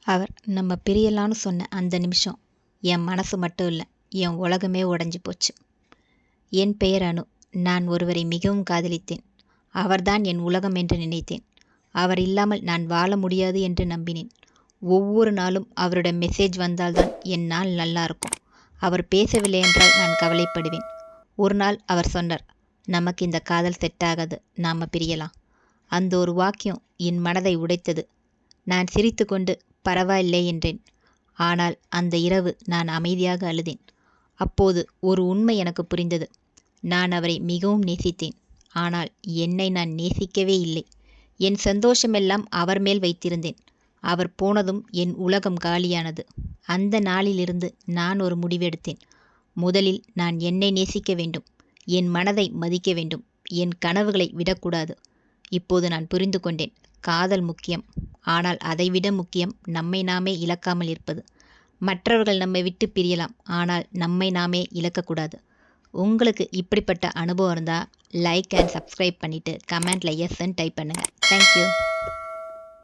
அவர் நம்ம பிரியலான்னு சொன்ன அந்த நிமிஷம் என் மனசு மட்டும் இல்லை, என் உலகமே உடைஞ்சு போச்சு. என் பெயர் அனு. நான் ஒருவரை மிகவும் காதலித்தேன். அவர்தான் என் உலகம் என்று நினைத்தேன். அவர் இல்லாமல் நான் வாழ முடியாது என்று நம்பினேன். ஒவ்வொரு நாளும் அவருடைய மெசேஜ் வந்தால்தான் என் நாள் நல்லா இருக்கும். அவர் பேசவில்லை என்றால் நான் கவலைப்படுவேன். ஒரு நாள் அவர் சொன்னார், நமக்கு இந்த காதல் செட் ஆகாது, நாம் பிரியலாம். அந்த ஒரு வாக்கியம் என் மனதை உடைத்தது. நான் சிரித்து கொண்டு பரவாயில்லை என்றேன். ஆனால் அந்த இரவு நான் அமைதியாக அழுதேன். அப்போது ஒரு உண்மை எனக்கு புரிந்தது. நான் அவரை மிகவும் நேசித்தேன். ஆனால் என்னை நான் நேசிக்கவே இல்லை. என் சந்தோஷமெல்லாம் அவர் மேல் வைத்திருந்தேன். அவர் போனதும் என் உலகம் காலியானது. அந்த நாளிலிருந்து நான் ஒரு முடிவெடுத்தேன். முதலில் நான் என்னை நேசிக்க வேண்டும். என் மனதை மதிக்க வேண்டும். என் கனவுகளை விடக்கூடாது. இப்போது நான் புரிந்து கொண்டேன். காதல் முக்கியம். ஆனால் அதைவிட முக்கியம் நம்மை நாமே இழக்காமல் இருப்பது. மற்றவர்கள் நம்மை விட்டு பிரியலாம், ஆனால் நம்மை நாமே இழக்கக்கூடாது. உங்களுக்கு இப்படிப்பட்ட அனுபவம் இருந்தால் லைக் அண்ட் சப்ஸ்கிரைப் பண்ணிவிட்டு கமெண்ட்டில் எஸ்ன்னு டைப் பண்ணுங்கள். தேங்க்யூ.